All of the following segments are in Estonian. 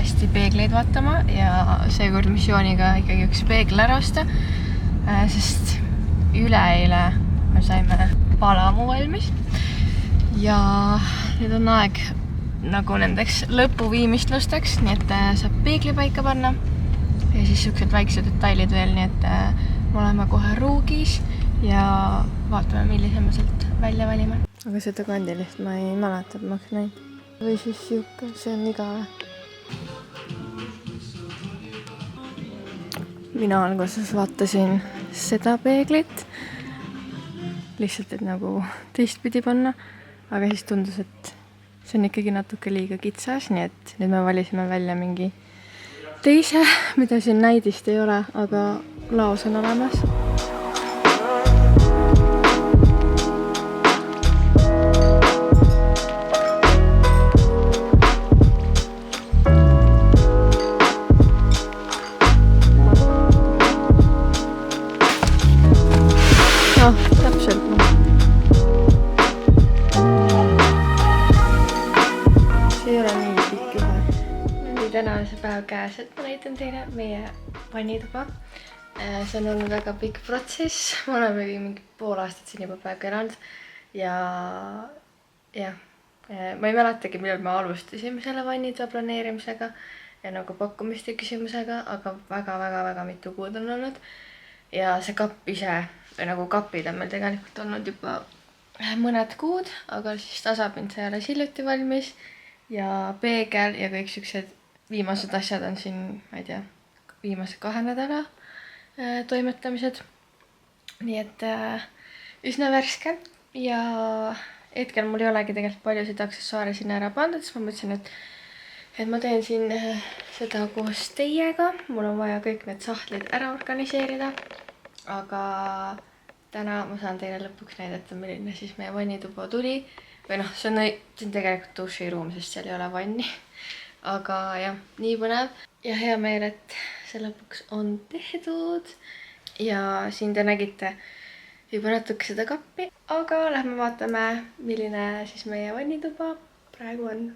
uuesti peegleid vaatama ja seekord missiooniga ikkagi üks peegel ära osta, sest üleeile me saime palamu valmis ja nüüd on aeg nagu nendeks lõpuviimistlusteks, nii et saab peegli paika panna ja siis siuksed väiksed detailid veel, nii et me oleme kohe ruugis ja vaatame, millise me sealt välja valime. Aga seda kandilist ma ei mäleta, et ma oleks näinud. Või siis siuke, see on igave. Mina alguses vaatasin seda peeglit, lihtsalt, et nagu teistpidi panna, aga siis tundus, et see on ikkagi natuke liiga kitsas, nii et nüüd me valisime välja mingi teise, mida siin näidist ei ole, aga laos on olemas. Täpselt. See ei ole nii pikk ühe. Nii täna on see päev käes, et ma näitan teile meie vannituba. See on olnud väga pikk protsess. Ma oleme mingi pool aastat siin juba praegu elanud. Ja ma ei mäletagi, millal me alustasime selle vannituba planeerimisega ja nagu pakkumiste küsimusega, aga väga mitu kuud on olnud. Ja see kapp ise, või nagu kapid on meil tegelikult olnud juba mõned kuud, aga siis tasapind sai alles hiljuti valmis ja peegel ja kõik siuksed viimased asjad on siin, ma ei tea, viimase 2 nädala toimetamised. Nii et üsna värske ja hetkel mul ei olegi tegelikult paljusid aksessuaare sinna ära pandud, siis ma mõtlesin, et ma teen siin seda koos teiega. Mul on vaja kõik need sahtlid ära organiseerida, aga täna ma saan teile lõpuks näidata, milline siis meie vannituba tuli. Või noh, see on tegelikult duširuum, sest seal ei ole vanni. Aga jah, nii põnev. Ja hea meel, et see lõpuks on tehtud. Ja siin te nägite juba natuke seda kappi. Aga lähme vaatame, milline siis meie vannituba praegu on.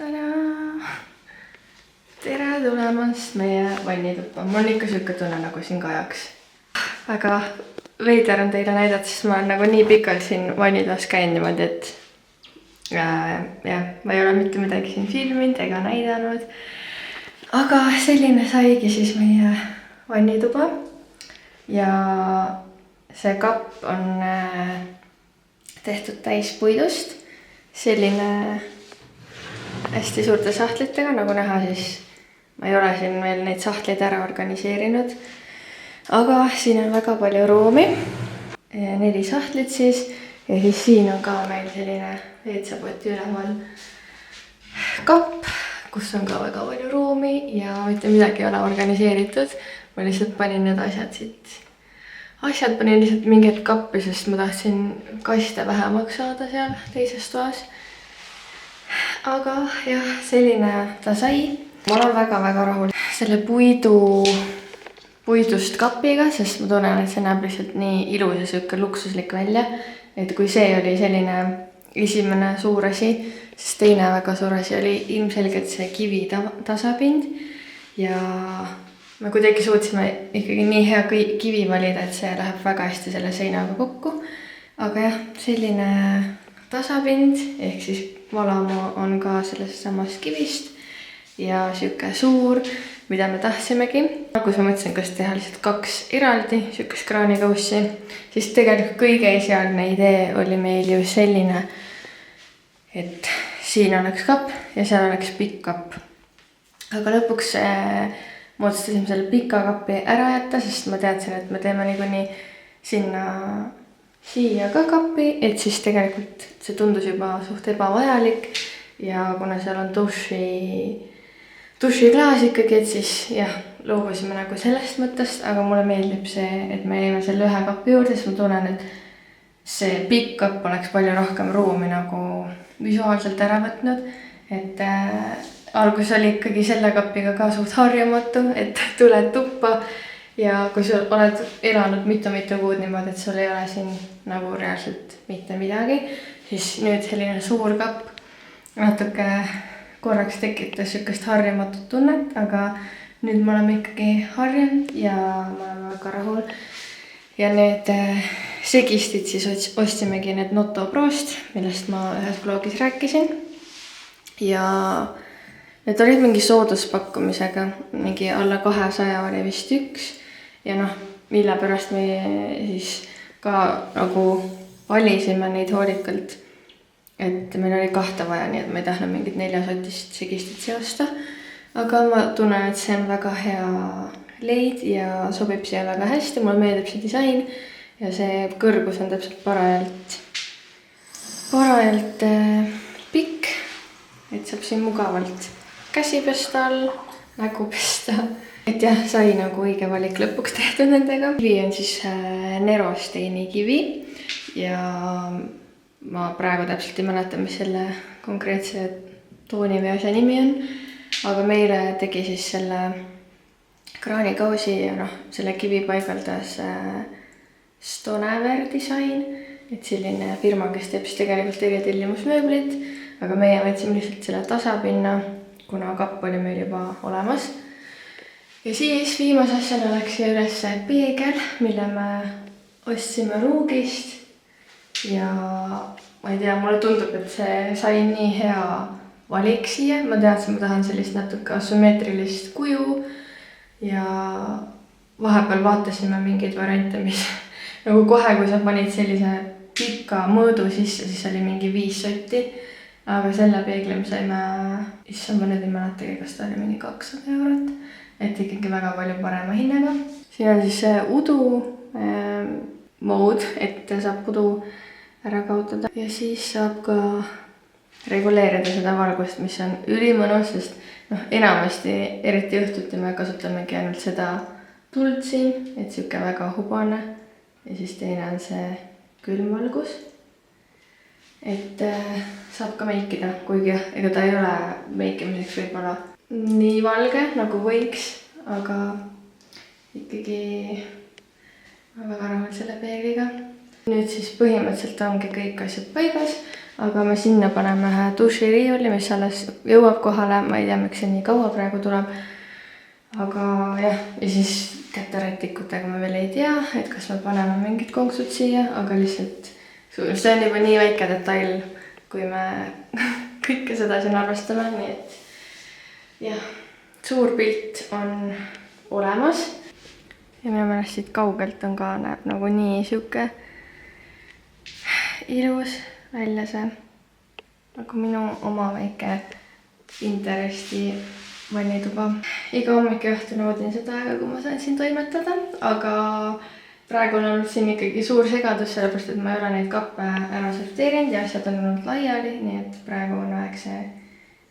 Tada! Tere tulemast meie vannituppa. Mul on ikka siuke tunne, nagu siin kajaks. Väga veider on teile näidata, sest ma olen nagu nii pikalt siin vannitoas käinud niimoodi, et ma ei ole mitte midagi siin filminud ega näidanud. Aga selline saigi siis meie vannituba. Ja see kapp on tehtud täis puidust. Selline hästi suurte sahtlitega, nagu näha siis ma ei ole siin veel neid sahtleid ära organiseerinud. Aga siin on väga palju ruumi, 4 sahtlit siis ja siis siin on ka meil selline WC-poti üleval kapp, kus on ka väga palju ruumi ja mitte midagi ei ole organiseeritud. Ma lihtsalt panin need asjad panin lihtsalt mingit kappi, sest ma tahtsin kaste vähemaks saada seal teises toas. Aga jah, selline ta sai. Ma olen väga rahul selle puidust kapiga, sest ma tunnen, et see näeb lihtsalt nii ilus ja siuke luksuslik välja. Et kui see oli selline esimene suur asi, siis teine väga suur asi oli ilmselgelt see kivi tasapind. Ja me kuidagi suutsime ikkagi nii hea kivi valida, et see läheb väga hästi selle seinaga kokku. Aga jah, selline tasapind, ehk siis valamu on ka sellest samast kivist ja siuke suur, mida me tahtsimegi. Kui ma mõtlesin, kas teha lihtsalt 2 eraldi siukest kraanikaussi, siis tegelikult kõige esialgne idee oli meil ju selline, et siin oleks kapp ja seal oleks pikk kapp. Aga lõpuks mõtlesin selle pika kapi ära jätta, sest ma teadsin, et me teeme niikuinii sinna siia ka kappi, et siis tegelikult see tundus juba suht ebavajalik ja kuna seal on dušiklaas ikkagi, et siis jah, loobusime nagu sellest mõttest, aga mulle meeldib see, et me jäime selle ühe kapi juurde, sest ma tunnen, et see pikk kapp oleks palju rohkem ruumi nagu visuaalselt ära võtnud. Et alguses oli ikkagi selle kapiga ka suht harjumatu, et tuled tuppa ja kui sul oled elanud mitu kuud niimoodi, et sul ei ole siin nagu reaalselt mitte midagi, siis nüüd selline suur kapp natuke korraks tekitas sihukest harjumatut tunnet, aga nüüd me oleme ikkagi harjunud ja me oleme väga rahul. Ja need segistid siis ostsimegi need Notto Prost, millest ma ühes vlogis rääkisin. Ja need olid mingi sooduspakkumisega, mingi alla 200 oli vist üks. Ja noh, mille pärast me siis ka nagu valisime neid hoolikalt. Et meil oli 2 vaja, nii et ma ei tahtnud mingit 4-sotist segistit seosta. Aga ma tunnen, et see on väga hea leid ja sobib siia väga hästi. Mulle meeldib see disain ja see kõrgus on täpselt parajalt pikk. Et saab siin mugavalt käsi pesta all, nägu pesta. Et jah, sai nagu õige valik lõpuks tehtud nendega. Kivi on siis Nerosteini kivi ja ma praegu täpselt ei mäleta, mis selle konkreetse tooni või asja nimi on. Aga meile tegi siis selle kraanikausi ja noh, selle kivi paigaldas Stonever Design. Et selline firma, kes teeb siis tegelikult tellimusmööblit. Aga meie võtsime lihtsalt selle tasapinna, kuna kapp oli meil juba olemas. Ja siis viimase asjana läks siia üles peegel, mille me ostsime Ruugist. Ja ma ei tea, mulle tundub, et see sai nii hea valik siia. Ma teadsin, ma tahan sellist natuke asümmeetrilist kuju. Ja vahepeal vaatasime mingeid variante, mis nagu kohe, kui sa panid sellise pika mõõdu sisse, siis oli mingi 5 sotti. Aga selle peegli me saime, issand, ma nüüd ei mäletagi, kas ta oli mingi 200 €. Et ikkagi väga palju parema hinnaga. Siin on siis see udu mode, et saab udu ära kaotada. Ja siis saab ka reguleerida seda valgust, mis on ülimõnus, sest enamasti, eriti õhtuti me kasutamegi ainult seda tuld siin, et siuke väga hubane. Ja siis teine on see külmvalgus. Et saab ka meikida, kuigi ega ta ei ole meikimiseks võib-olla nii valge nagu võiks, aga ikkagi ma väga rahul selle peegliga. Nüüd siis põhimõtteliselt ongi kõik asjad paigas, aga me sinna paneme ühe duširiiuli, mis alles jõuab kohale. Ma ei tea, miks see nii kaua praegu tuleb. Aga jah, ja siis käterätikutega me veel ei tea, et kas me paneme mingid konksud siia, aga lihtsalt see on juba nii väike detail, kui me kõike seda siin arvestame, nii et jah, suur pilt on olemas. Ja minu meelest siit kaugelt on ka, näeb nagu nii siuke ilus välja see. Nagu minu oma väike Pinteresti vannituba. Iga hommik ja õhtu naudin seda aega, kui ma saan siin toimetada, aga praegu on olnud siin ikkagi suur segadus, sellepärast et ma ei ole neid kappe ära sorteerinud ja asjad on olnud laiali, nii et praegu on aeg see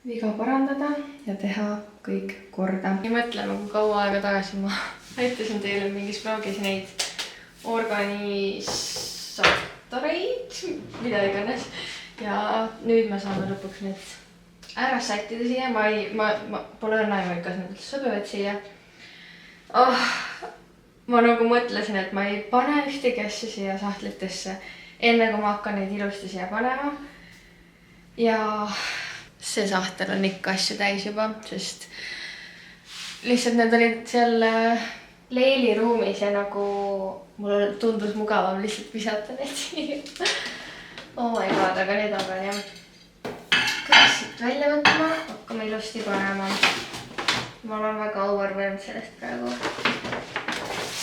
viga parandada ja teha kõik korda. Ei mõtlema, kui kaua aega tagasi ma näitasin teile mingis vlogis neid organisatoreid, mida iganes. Ja nüüd me saame lõpuks need ära sättida siia. Ma pole õnnaimud, kas need sobivad siia. Ma nagu mõtlesin, et ma ei pane ühtegi asja siia sahtlitesse, enne kui ma hakkan neid ilusti siia panema. Ja see sahtel on ikka asju täis juba, sest lihtsalt need olid seal leiliruumis ja nagu mulle tundus mugavam lihtsalt visata neid siia. Oh my god, aga need on veel jah. Kõik siit välja võtma, hakkame ilusti panema. Ma olen väga overwhelmed sellest praegu.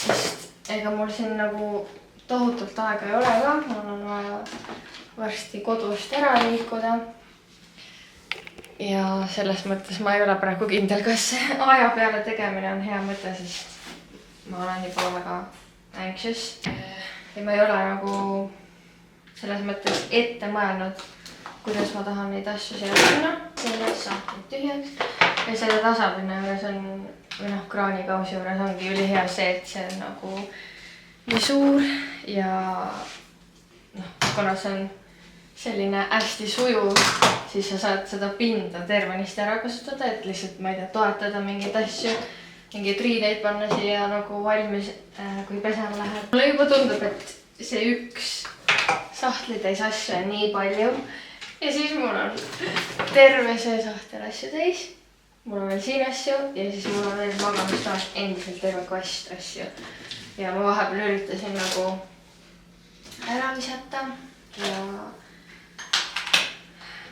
Sest ega mul siin nagu tohutult aega ei ole ka. Mul on vaja varsti kodust ära liikuda. Ja selles mõttes ma ei ole praegu kindel, kas aja peale tegemine on hea mõte, sest ma olen juba väga anxious. Ja ma ei ole nagu selles mõttes ette mõelnud, kuidas ma tahan neid asju siia panna. Selles sahtrid tühjaks. Ja selle tasapinna juures on, või kraanikausi juures ongi ülihea see, et see on nagu nii suur ja kuna see on selline hästi sujuv, siis sa saad seda pinda tervenisti ära kasutada, et lihtsalt, ma ei tea, toetada mingeid asju, mingeid riideid panna siia nagu valmis, kui pesema läheb. Mulle juba tundub, et see üks sahtlitäis asju on nii palju, ja siis mul on terve see sahtel asju täis. Mul on veel siin asju ja siis mul on veel magamistoas endiselt terve kast asju. Ja ma vahepeal üritasin nagu ära visata ja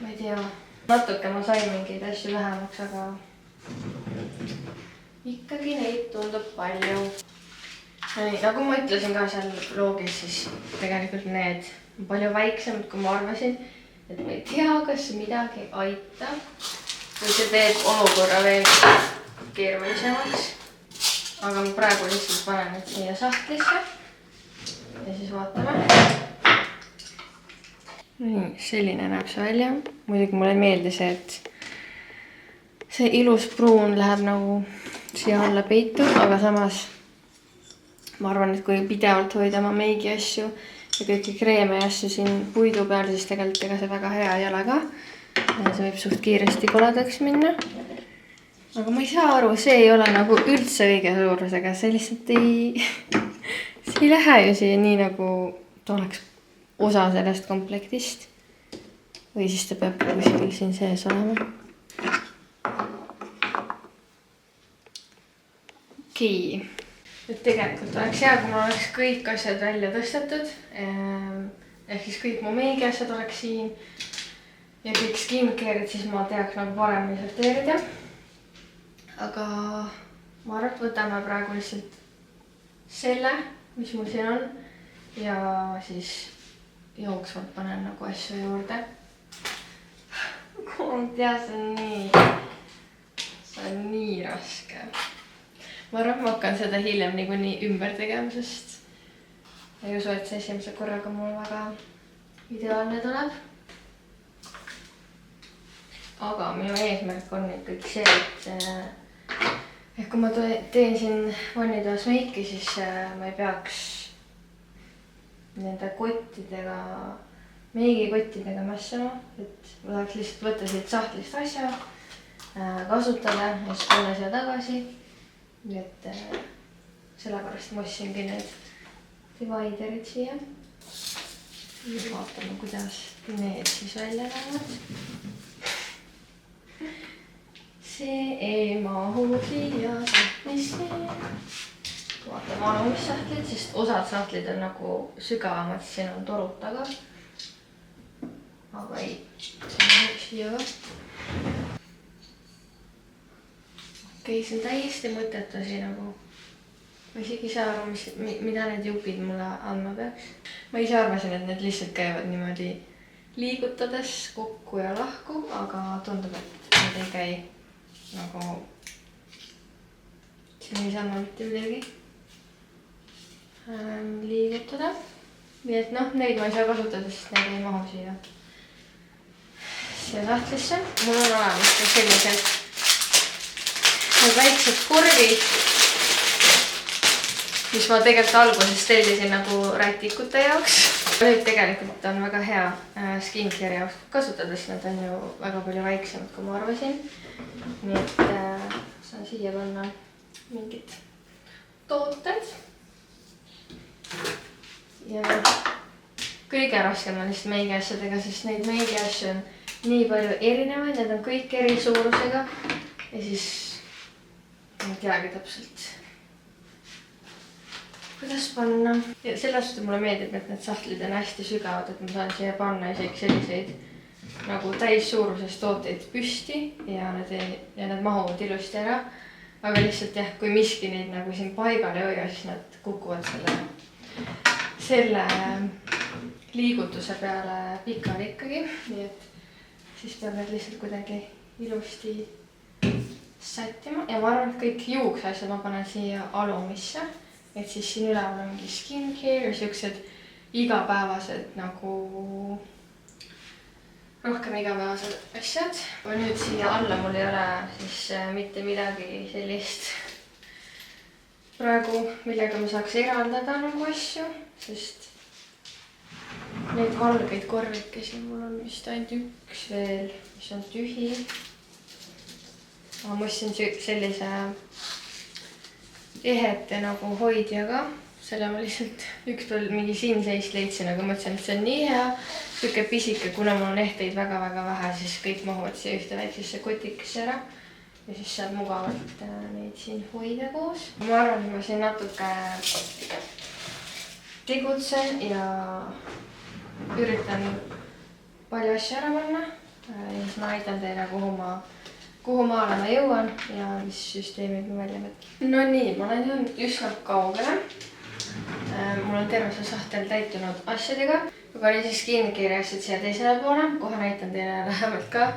ma ei tea, natuke ma sain mingeid asju vähemaks, aga ikkagi neid tundub palju. Nagu ma ütlesin ka seal vlogis, siis tegelikult need on palju väiksemad, kui ma arvasin. Et ma ei tea, kas midagi aitab või see teeb olukorra veel keerulisemaks. Aga ma praegu lihtsalt panen need siia sahtlisse ja siis vaatame. Nii, selline näeb see välja. Muidugi mulle ei meeldi see, et see ilus pruun läheb nagu siia alla peitu, aga samas ma arvan, et kui pidevalt hoida oma meigi asju ja kõiki kreeme ja asju siin puidu peal, siis tegelikult ega see väga hea ei ole ka. See võib suht kiiresti koledaks minna. Aga ma ei saa aru, see ei ole nagu üldse õige suurusega, see lihtsalt see ei lähe ju siia nii nagu ta oleks osa sellest komplektist. Või siis ta peab kuskil siin sees olema. Okei. Et tegelikult oleks hea, kui mul oleks kõik asjad välja tõstetud. Ehk siis kõik mu meigi asjad oleks siin. Ja kõik skincare'id, siis ma teaks nagu paremini sorteerida. Aga ma arvan, et võtame praegu lihtsalt selle, mis mul siin on. Ja siis jooksvalt panen nagu asju juurde. Ma tea, see on nii raske. Ma arvan, ma hakkan seda hiljem niikuinii ümber tegema, sest ei usu, et see esimese korraga mul väga ideaalne tuleb. Aga minu eesmärk on ikkagi see, et kui ma teen siin vannitoas meiki, siis ma ei peaks nende kottidega, meigikottidega mässama. Et ma tahaks lihtsalt võtta siit sahtlist asja, kasutada ja siis panna siia tagasi. Nii et sellepärast ma ostsingi need dividerid siia. Vaatame, kuidas need siis välja näevad. See ei mahu siia sahtlisse. Vaatame alumissahtlid, sest osad sahtlid on nagu sügavamad, siin on torud taga. Aga ei, see on siia ka. Okei, see on täiesti mõttetu siin nagu. Ma isegi ei saa aru, mida need jupid mulle andma peaks. Ma ise arvasin, et need lihtsalt käivad niimoodi liigutades kokku ja lahku, aga tundub, et need ei käi nagu siin ei saa mitte midagi liigutada. Nii et noh, neid ma ei saa kasutada, sest need ei mahu siia sahtlisse. Mul on olemas ka sellised väiksed korvid, mis ma tegelikult alguses tellisin nagu rätikute jaoks. Nüüd tegelikult on väga hea skincare jaoks kasutades, nad on ju väga palju väiksemad, kui ma arvasin. Nii et saan siia panna mingid tooted. Ja kõige raskem on lihtsalt meigi asjadega, sest neid meigi asju on nii palju erinevaid, need on kõik eri suurusega ja siis ma ei teagi täpselt, kuidas panna. Ja sellest mulle meeldib, et need sahtlid on hästi sügavad, et ma saan siia panna isegi selliseid nagu täissuuruses tooteid püsti ja need mahuvad ilusti ära. Aga lihtsalt jah, kui miski neid nagu siin paigal ei hoia, siis nad kukuvad selle liigutuse peale pikali ikkagi. Nii et siis peab need lihtsalt kuidagi ilusti sättima ja ma arvan, et kõik juuksasjad ma panen siia alumisse, et siis siin üleval on mingi skincare ja siuksed igapäevased nagu rohkem igapäevased asjad. Aga nüüd siia alla mul ei ole siis mitte midagi sellist praegu, millega ma saaks eraldada nagu asju, sest neid valgeid korvikesi mul on vist ainult üks veel, mis on tühi. Ma ostsin sellise ehete nagu hoidjaga selle ma lihtsalt ükspäev mingi siin seis leidsin, aga mõtlesin, et see on nii hea. Siuke pisike, kuna mul on ehteid väga-väga vähe, siis kõik mahuvad siia ühte väiksesse kotikesse ära. Ja siis saab mugavalt neid siin hoida koos. Ma arvan, et ma siin natuke tegutsen ja üritan palju asju ära panna. Ja siis ma näitan teile, kuhu maale ma jõuan ja mis süsteemid ma välja mõtlen. No nii, ma olen jõudnud üsna kaugele. Mul on terve see sahtel täitunud asjadega. Ma panin siis skincare-asjad siia teisele poole. Kohe näitan teile lähemalt ka.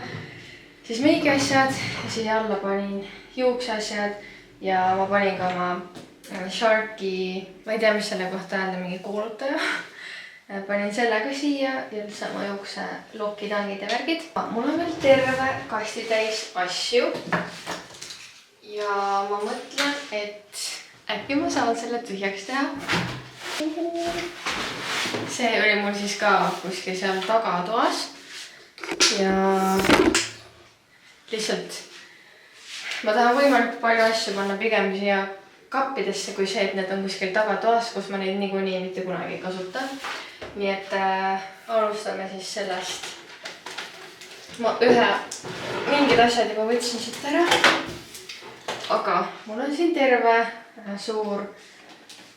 Siis meigi asjad ja siia alla panin juukseasjad ja ma panin ka oma Sharki, ma ei tea, mis selle kohta öelda, mingi kuulutaja. Panin selle ka siia ja sama juukse lokitangid ja värgid. Mul on veel terve kasti täis asju ja ma mõtlen, et äkki ma saan selle tühjaks teha. See oli mul siis ka kuskil seal tagatoas ja lihtsalt ma tahan võimalikult palju asju panna pigem siia kappidesse, kui see, et need on kuskil tagatoas, kus ma neid niikuinii mitte kunagi ei kasuta. Nii et alustame siis sellest. Ma mingid asjad juba võtsin siit ära, aga mul on siin terve suur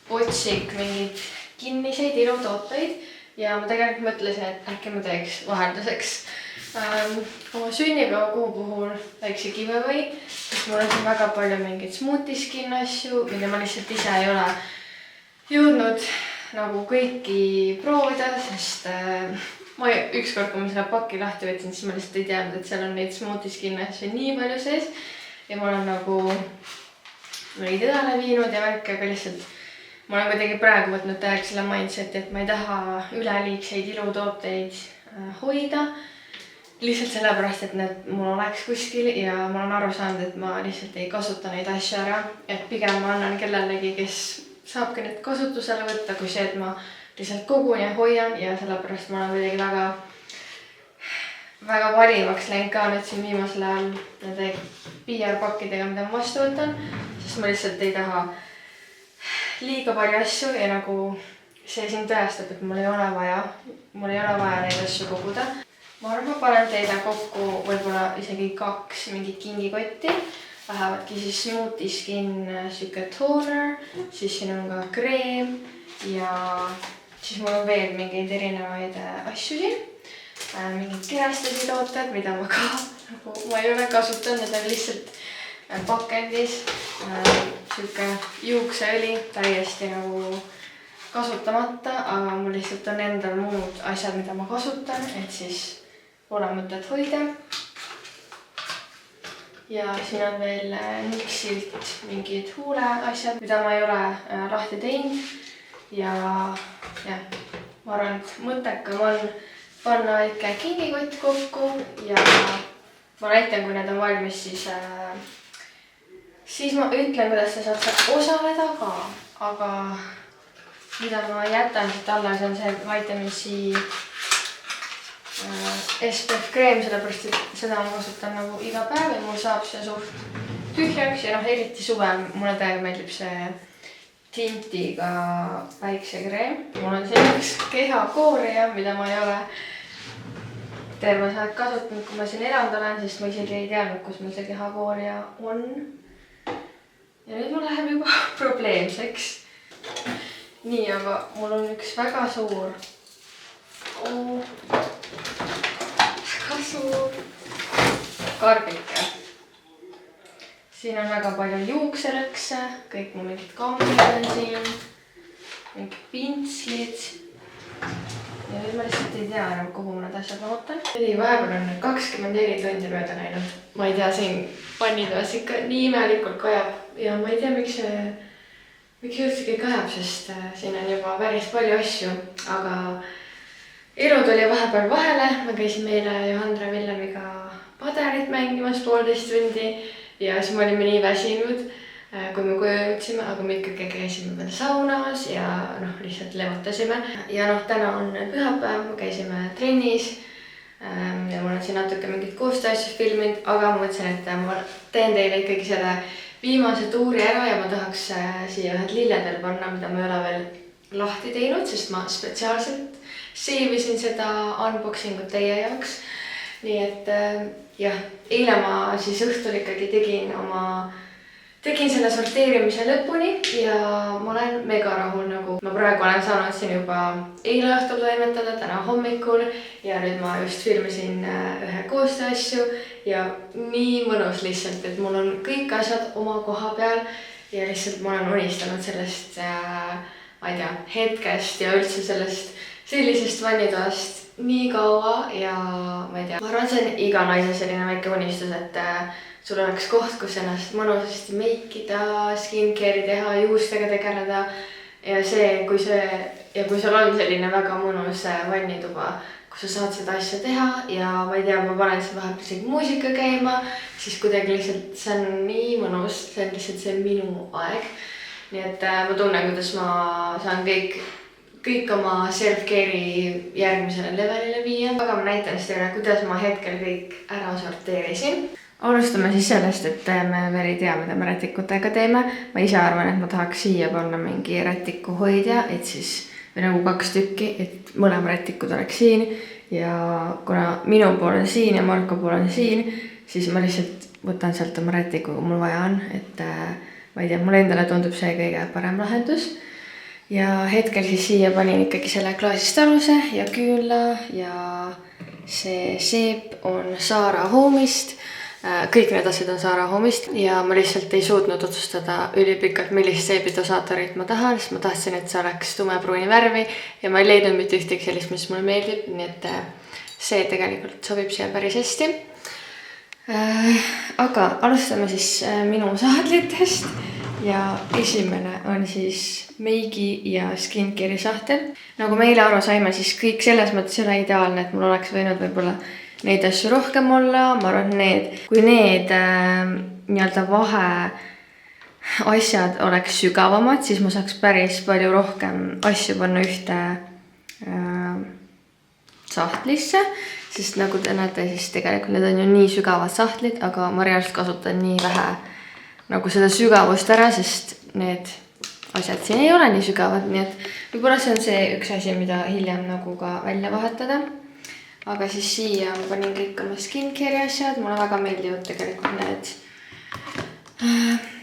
otsik mingid kinniseid ilutooteid ja ma tegelikult mõtlesin, et äkki ma teeks vahelduseks oma sünnipäeva kuu puhul väikse giveaway, sest mul on siin väga palju mingeid smoothie skin asju, mida ma lihtsalt ise ei ole jõudnud nagu kõiki proovida, sest ma ükskord, kui ma selle paki lahti võtsin, siis ma lihtsalt ei teadnud, et seal on neid smoothie skin asju nii palju sees ja ma olen nagu neid õdale viinud ja värki, aga lihtsalt ma olen kuidagi praegu võtnud täiega selle mindseti, et ma ei taha üleliigseid ilutooteid hoida. Lihtsalt sellepärast, et need mul oleks kuskil ja ma olen aru saanud, et ma lihtsalt ei kasuta neid asju ära. Et pigem ma annan kellelegi, kes saabki need kasutusele võtta, kui see, et ma lihtsalt kogun ja hoian ja sellepärast ma olen kuidagi väga valimaks läinud ka nüüd siin viimasel ajal nende PR-pakkidega, mida ma vastu võtan, sest ma lihtsalt ei taha liiga palju asju ja nagu see siin tõestab, et mul ei ole vaja neid asju koguda. Ma arvan, ma panen teile kokku võib-olla isegi 2 mingit kingikotti. Lähevadki siis Smoothie Skin siuke toner, siis siin on ka kreem ja siis mul on veel mingeid erinevaid asju siin. Mingid kerastasi tooted, mida ma ka ma ei ole kasutanud, need on lihtsalt pakendis. Siuke juukseõli täiesti nagu kasutamata, aga mul lihtsalt on endal muud asjad, mida ma kasutan, et siis pole mõtet hoida. Ja siin on veel Nixilt mingid huule asjad, mida ma ei ole lahti teinud. Ja ma arvan, et mõttekam on panna väike kingikott kokku ja ma näitan, kui need on valmis, siis ma ütlen, kuidas sa saad osaleda ka. Aga mida ma jätan siit alles on see Vitamin C SPF kreem, sellepärast, et seda ma kasutan nagu iga päev ja mul saab see suht tühjaks ja eriti suvel mulle täiega meeldib see tintiga päiksekreem. Mul on siin üks kehakoorija, mida ma ei ole terve aeg kasutanud, kui ma siin elanud olen, sest ma isegi ei teadnud, kus mul see kehakoorija on. Ja nüüd mul läheb juba probleemseks. Nii, aga mul on üks väga suur karbike. Siin on väga palju juukselõkse, kõik mu mingid kammid on siin, mingid pintslid. Ja nüüd ma lihtsalt ei tea enam, kuhu ma need asjad ootan. Vahepeal on 24 tundi mööda läinud. Ma ei tea, siin pannitoas ikka nii imelikult kajab ja ma ei tea, miks üldsegi kajab, sest siin on juba päris palju asju, aga elu tuli vahepeal vahele. Me käisime eile Johandra Villemiga paderit mängimas 1,5 tundi ja siis me olime nii väsinud, kui me koju jõudsime, aga me ikkagi käisime veel saunas ja lihtsalt levatasime. Ja täna on pühapäev, me käisime trennis ja mul on siin natuke mingit koostööasju filminud, aga ma mõtlesin, et ma teen teile ikkagi selle viimase tuuri ära ja ma tahaks siia ühed lilledel panna, mida ma ei ole veel lahti teinud, sest ma spetsiaalselt seivisin seda unboxingut teie jaoks. Nii et jah, eile ma siis õhtul ikkagi tegin selle sorteerimise lõpuni ja ma olen mega rahul, nagu ma praegu olen saanud siin juba eile õhtul toimetada, täna hommikul ja nüüd ma just filmisin ühe koostööasju ja nii mõnus lihtsalt, et mul on kõik asjad oma koha peal ja lihtsalt ma olen unistanud sellest, ma ei tea, hetkest ja üldse sellest sellisest vannitoast nii kaua ja ma ei tea, ma arvan, see on iga naise selline väike unistus, et sul oleks koht, kus ennast mõnusasti meikida, skincare'i teha, juustega tegeleda ja kui sul on selline väga mõnus vannituba, kus sa saad seda asja teha ja ma ei tea, ma panen siin vahepeal isegi muusika käima, siis kuidagi lihtsalt see on nii mõnus, see on lihtsalt see minu aeg. Nii et ma tunnen, kuidas ma saan kõik oma self-care'i järgmisele levelile viia, aga ma näitan siis teile, kuidas ma hetkel kõik ära sorteerisin. Alustame siis sellest, et me veel ei tea, mida me rätikutega teeme. Ma ise arvan, et ma tahaks siia panna mingi rätikuhoidja, et siis või nagu 2 tükki, et mõlema rätikud oleks siin ja kuna minu pool on siin ja Marko pool on siin, siis ma lihtsalt võtan sealt oma rätiku, kui mul vaja on, et ma ei tea, mulle endale tundub see kõige parem lahendus. Ja hetkel siis siia panin ikkagi selle klaasist aluse ja küünla ja see seep on Zara Home'ist. Kõik need asjad on Zara Home'ist ja ma lihtsalt ei suutnud otsustada ülipikalt, millist seebidosaatorit ma tahan, sest ma tahtsin, et see oleks tumepruuni värvi ja ma ei leidnud mitte ühtegi sellist, mis mulle meeldib, nii et see tegelikult sobib siia päris hästi. Aga alustame siis minu sahtlitest ja esimene on siis meigi ja skincare'i sahtel. Nagu me eile aru saime, siis kõik selles mõttes ei ole ideaalne, et mul oleks võinud võib-olla neid asju rohkem olla. Ma arvan, kui need nii-öelda vahe asjad oleks sügavamad, siis ma saaks päris palju rohkem asju panna ühte sahtlisse, sest nagu te näete, siis tegelikult need on ju nii sügavad sahtlid, aga ma reaalselt kasutan nii vähe nagu seda sügavust ära, sest need asjad siin ei ole nii sügavad, nii et võib-olla see on see üks asi, mida hiljem nagu ka välja vahetada. Aga siis siia ma panin kõik oma skincare'i asjad, mulle väga meeldivad tegelikult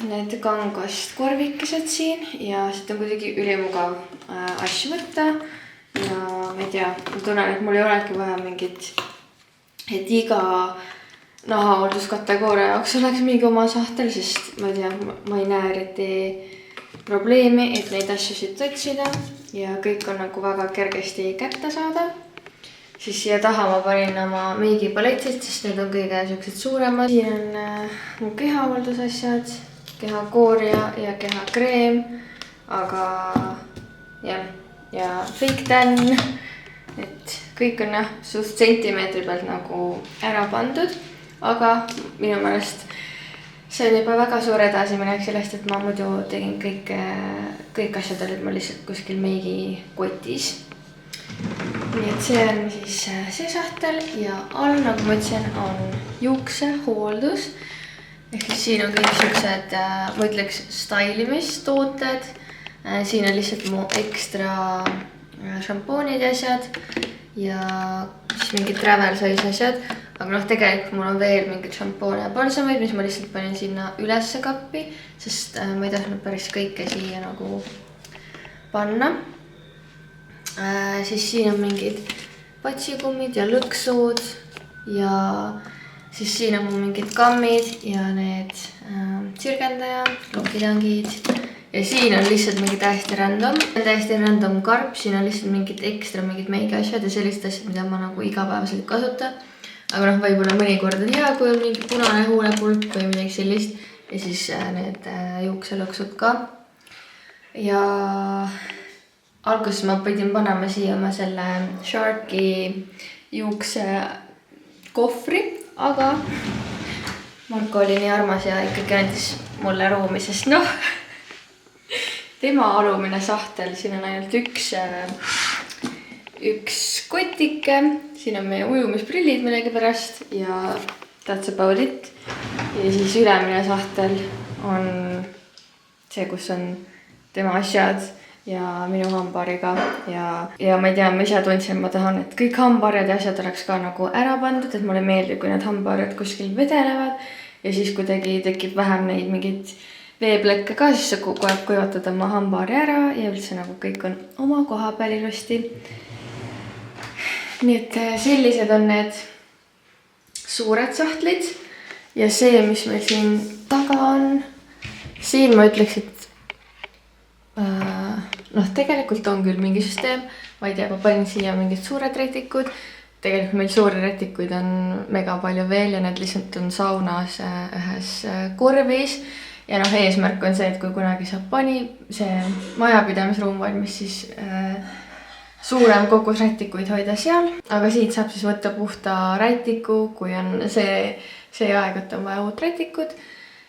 need kangast korvikesed siin ja siit on kuidagi ülimugav asju võtta ja ma ei tea, ma tunnen, et mul ei olegi vaja mingit, et iga nahahoolduskategooria jaoks oleks mingi oma sahtel, sest ma ei tea, ma ei näe eriti probleemi, et neid asju siit otsida ja kõik on nagu väga kergesti kätte saada. Siis siia taha ma panin oma meigipaletid, sest need on kõige sellised suuremad. Siin on mu kehahooldusasjad, kehakoorja ja kehakreem, aga jah, ja fake tan, et kõik on suht sentimeetri pealt nagu ära pandud, aga minu meelest see on juba väga suur edasiminek sellest, et ma muidu tegin kõik asjad olid ma lihtsalt kuskil meigi kotis. Nii et see on siis see sahtel ja all, nagu ma ütlesin, on juuksehooldus. Ehk siis siin on kõik sellised, ma ütleks, stylimistooted. Siin on lihtsalt mu ekstra šampoonid ja asjad ja siis mingid travel size asjad. Aga tegelikult mul on veel mingid šampoone ja balsameid, mis ma lihtsalt panin sinna ülesse kappi, sest ma ei tahtnud päris kõike siia nagu panna. Siis siin on mingid patsikummid ja lõksud ja siis siin on mul mingid kammid ja need sirgendaja, lokitangid ja siin on lihtsalt mingi täiesti random karp, siin on lihtsalt mingid ekstra mingid meigi asjad ja sellised asjad, mida ma nagu igapäevaselt kasuta. Aga võib-olla mõnikord on hea, kui on mingi punane huulepulk või midagi sellist ja siis need juukselõksud ka. Ja alguses ma pidin panema siia oma selle Sharky juukse kohvri, aga Marko oli nii armas ja ikkagi andis mulle ruumi, sest tema alumine sahtel, siin on ainult üks kotike, siin on meie ujumisprillid millegipärast ja that's about it. Ja siis ülemine sahtel on see, kus on tema asjad ja minu hambaharjaga ja ma ei tea, ma ise tundsin, ma tahan, et kõik hambaharjad ja asjad oleks ka nagu ära pandud, et mulle meeldib, kui need hambaharjad kuskil vedelevad ja siis kuidagi tekib vähem neid mingeid veeplekke ka, siis sa kogu aeg kuivatad oma hambaharja ära ja üldse nagu kõik on oma koha peal ilusti. Nii et sellised on need suured sahtlid ja see, mis meil siin taga on, siin ma ütleks, et tegelikult on küll mingi süsteem, ma ei tea, ma panin siia mingid suured rätikud, tegelikult meil suuri rätikuid on mega palju veel ja need lihtsalt on saunas ühes korvis ja eesmärk on see, et kui kunagi saab see majapidamisruum valmis, siis suurem kogus rätikuid hoida seal, aga siit saab siis võtta puhta rätiku, kui on see aeg, et on vaja uut rätikut.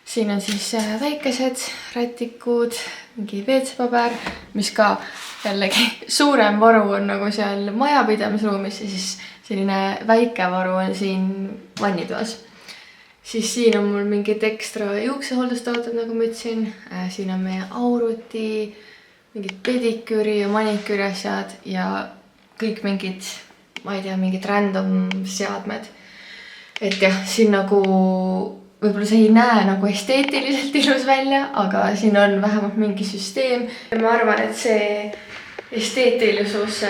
Siin on siis väikesed rätikud, mingi WC-paber, mis ka jällegi suurem varu on nagu seal majapidamisruumis ja siis selline väike varu on siin vannitoas. Siis siin on mul mingid ekstra juuksehooldustooted, nagu ma ütlesin. Siin on meie auruti, mingid pediküüri ja maniküüri asjad ja kõik mingid, ma ei tea, mingid random seadmed. Et jah, siin nagu võib-olla see ei näe nagu esteetiliselt ilus välja, aga siin on vähemalt mingi süsteem. Ja ma arvan, et see esteetilisus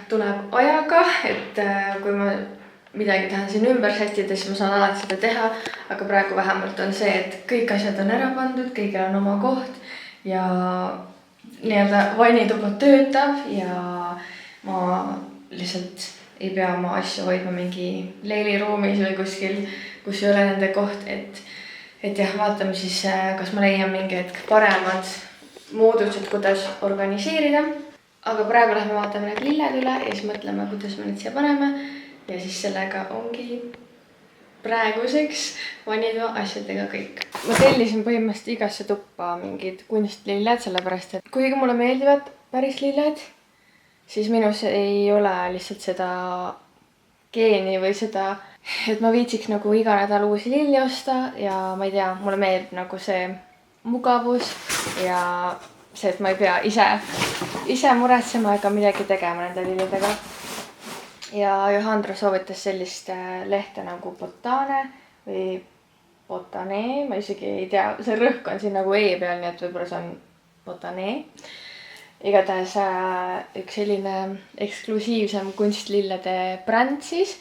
tuleb ajaga, et kui ma midagi tahan siin ümber sättida, siis ma saan alati seda teha, aga praegu vähemalt on see, et kõik asjad on ära pandud, kõigil on oma koht ja nii-öelda vannituba töötab ja ma lihtsalt ei pea oma asju hoidma mingi leiliruumis või kuskil, kus ei ole nende koht, et jah, vaatame siis, kas ma leian mingi hetk paremad moodused, kuidas organiseerida. Aga praegu lähme vaatame need lilled üle ja siis mõtleme, kuidas me need siia paneme ja siis sellega ongi praeguseks vannitoa asjadega kõik. Ma tellisin põhimõtteliselt igasse tuppa mingid kunstlilled, sellepärast et kuigi mulle meeldivad päris lilled, siis minus ei ole lihtsalt seda geeni või seda, et ma viitsiks nagu iga nädal uusi lilli osta ja ma ei tea, mulle meeldib nagu see mugavus ja see, et ma ei pea ise muretsema ega midagi tegema nende lillidega. Ja Johandra soovitas sellist lehte nagu Botane või Botane, ma isegi ei tea, see rõhk on siin nagu E peal, nii et võib-olla see on Botane. Igatahes üks selline eksklusiivsem kunstlillede bränd siis,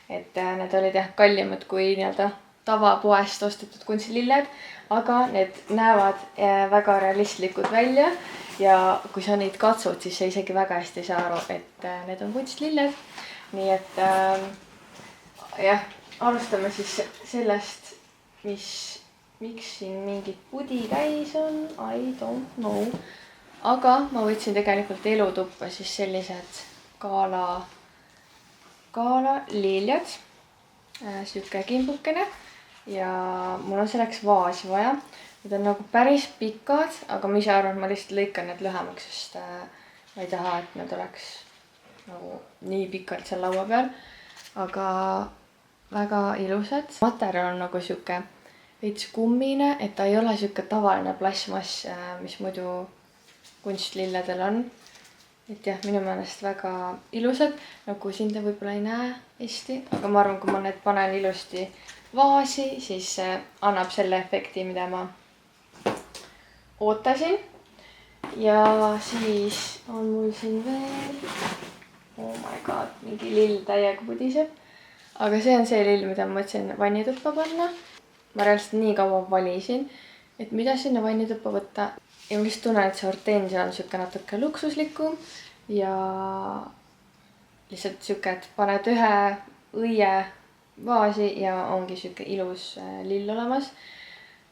et need olid jah kallimad kui nii-öelda tavapoest ostetud kunstlilled, aga need näevad väga realistlikud välja ja kui sa neid katsud, siis sa isegi väga hästi ei saa aru, et need on kunstlilled. Nii et jah, alustame siis sellest, miks siin mingid pudi täis on, I don't know. Aga ma võtsin tegelikult elutuppa siis sellised gaala liljad, siuke kimbukene ja mul on selleks vaasi vaja. Need on nagu päris pikad, aga ma ise arvan, et ma lihtsalt lõikan need lühemaks, sest ma ei taha, et need oleks nagu nii pikalt seal laua peal, aga väga ilusad. Materjal on nagu siuke veits kummine, et ta ei ole siuke tavaline plasmass, mis muidu kunstlilledel on. Et jah, minu meelest väga ilusad, nagu siin te võib-olla ei näe hästi, aga ma arvan, kui ma need panen ilusti vaasi, siis annab selle efekti, mida ma ootasin. Ja siis on mul siin veel, oh my god, mingi lill täiega pudiseb. Aga see on see lill, mida ma mõtlesin vannituppa panna. Ma reaalselt nii kaua valisin, et mida sinna vannituppa võtta. Ja ma lihtsalt tunnen, et see hortensia on siuke natuke luksuslikum ja lihtsalt siuke, et paned ühe õie vaasi ja ongi siuke ilus lill olemas.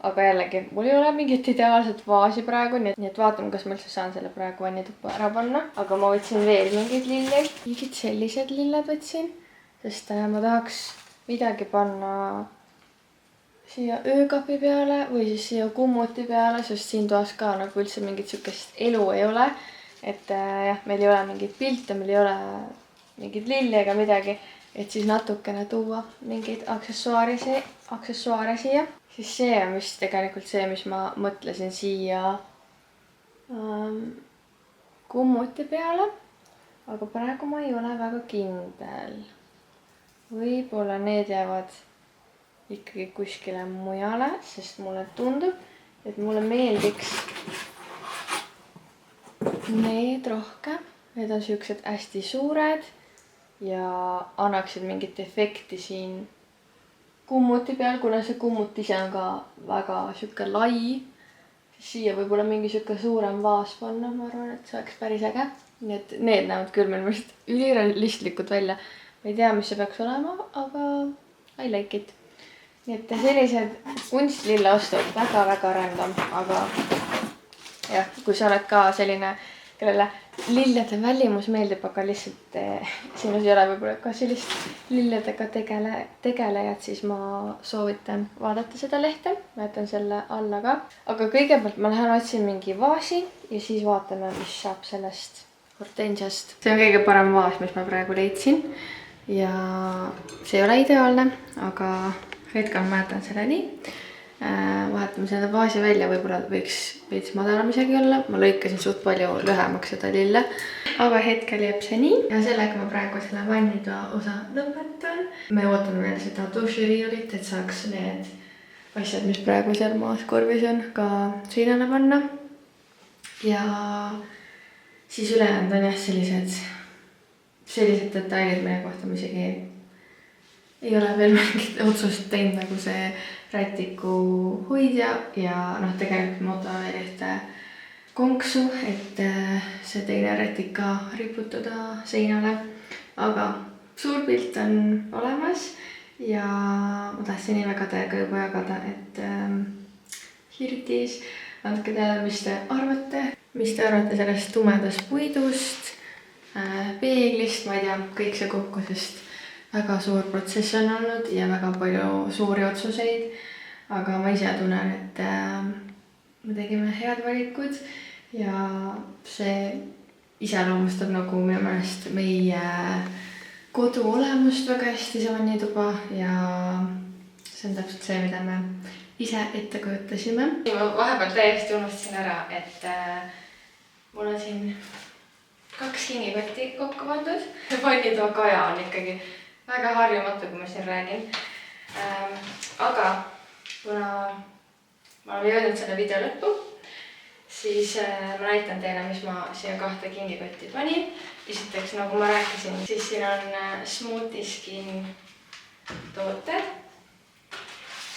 Aga jällegi, mul ei ole mingit ideaalset vaasi praegu, nii et vaatame, kas ma üldse saan selle praegu vannituppa ära panna. Aga ma võtsin veel mingeid lille, mingid sellised lilled võtsin, sest ma tahaks midagi panna siia öökapi peale või siis siia kummuti peale, sest siin toas ka nagu üldse mingit siukest elu ei ole. Et jah, meil ei ole mingit pilte, meil ei ole mingit lilli ega midagi, et siis natukene tuua mingeid aksessuaare siia. siis see on vist tegelikult see, mis ma mõtlesin siia kummuti peale. Aga praegu ma ei ole väga kindel. Võib-olla need jäävad ikkagi kuskile mujale, sest mulle tundub, et mulle meeldiks need rohkem. Need on siuksed hästi suured ja annaksid mingit efekti siin kummuti peal, kuna see kummut ise on ka väga siuke lai. Siia võib-olla mingi siuke suurem vaas panna, ma arvan, et see oleks päris äge. Nii et need näevad küll minu meelest ülirealistlikud välja. Ma ei tea, mis see peaks olema, aga I like it. Nii et sellised kunstlille ostud väga-väga random, aga jah, kui sa oled ka selline, kellele lillede välimus meeldib, aga lihtsalt sinus ei ole võib-olla ka sellist lilledega tegelejad, siis ma soovitan vaadata seda lehte. Ma jätan selle alla ka. Aga kõigepealt ma lähen otsin mingi vaasi ja siis vaatame, mis saab sellest hortensiast. See on kõige parem vaas, mis ma praegu leidsin. Ja see ei ole ideaalne, aga hetkel ma jätan selle nii. Vahetame selle vaasi välja, võib-olla võiks veits madalam isegi olla. Ma lõikasin suht palju lühemaks seda lille. Aga hetkel jääb see nii. Ja sellega ma praegu selle vannitoa osa lõpetan. Me ootame veel seda duširiiulit, et saaks need asjad, mis praegu seal maas korvis on, ka seinale panna. Ja siis ülejäänud on jah sellised detailid, mille kohta ma isegi ei ole veel mingit otsust teinud, nagu see rätiku hoidja ja tegelikult ma ootan veel ühte konksu, et see teine rätik ka riputada seinale. Aga suur pilt on olemas ja ma tahtsin nii väga teiega juba jagada, et hirtis, andke teada, mis te arvate sellest tumedast puidust, peeglist, ma ei tea, kõik see kokku, sest väga suur protsess on olnud ja väga palju suuri otsuseid, aga ma ise tunnen, et me tegime head valikud ja see iseloomustab nagu minu meelest meie kodu olemust väga hästi, see vannituba ja see on täpselt see, mida me ise ette kujutasime. Ma vahepeal täiesti unustasin ära, et mul on siin 2 kingikotti kokku pandud. Vannitoa kaja on ikkagi väga harjumatu, kui ma siin räägin. Aga kuna ma olen jõudnud selle video lõppu, siis ma näitan teile, mis ma siia 2 kingikotti panin. Esiteks, nagu ma rääkisin, siis siin on Smoothie Skin tooted.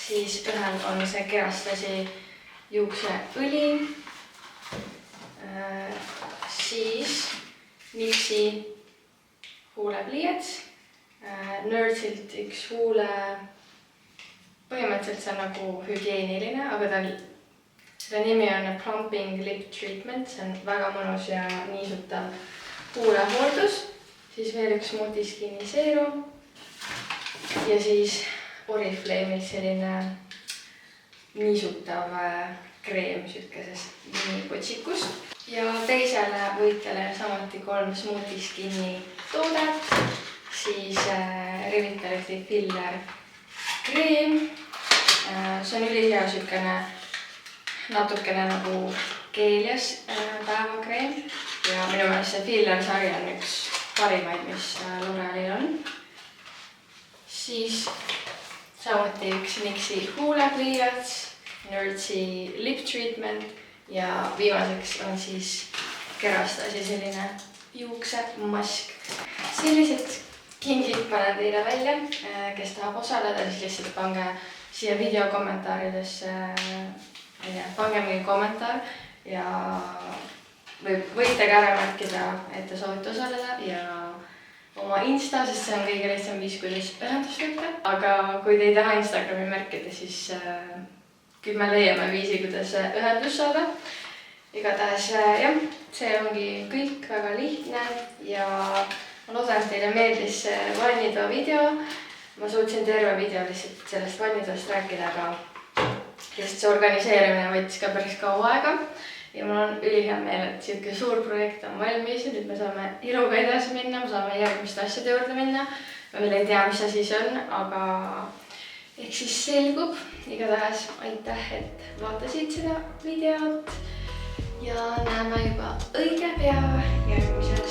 Siis ühel on see Kerastase juukseõli. Siis Nixi huulepliiats. Nerdsilt üks huule, põhimõtteliselt see on nagu hügieeniline, aga selle nimi on Plumping Lip Treatment, see on väga mõnus ja niisutav huulehooldus. Siis veel üks Smoothie Skini seerum ja siis Oriflame'il selline niisutav kreem sükesest minipotsikust. Ja teisele võitele samuti 3 Smoothie Skini toodet. Siis Revitalifi filler kreem. See on ülihea sükene natukene nagu keelias päevakreem. Ja minu meelest see filler sari on üks parimaid, mis L'Orealil on. Siis samuti üks Nixi huulepliiats, Nerdsi lip treatment ja viimaseks on siis Kerastase selline juuksemask. Sellised kingid panen teile välja, kes tahab osaleda, siis lihtsalt pange siia video kommentaaridesse, pange mingi kommentaar ja võite ka ära märkida, et te soovite osaleda ja oma Insta, sest see on kõige lihtsam viis, kuidas ühendust võtta. Aga kui te ei taha Instagrami märkida, siis küll me leiame viisi, kuidas ühendust saada. Igatahes jah, see ongi kõik väga lihtne ja ma loodan, et teile meeldis see vannitoa video. Ma suutsin terve video lihtsalt sellest vannitoast rääkida, aga sest see organiseerimine võttis ka päris kaua aega. Ja mul on ülihea meel, et siuke suur projekt on valmis ja nüüd me saame iluga edasi minna, me saame järgmiste asjade juurde minna. Ma veel ei tea, mis see siis on, aga ehk siis selgub. Igatahes aitäh, et vaatasid seda videot ja näeme juba õige pea järgmises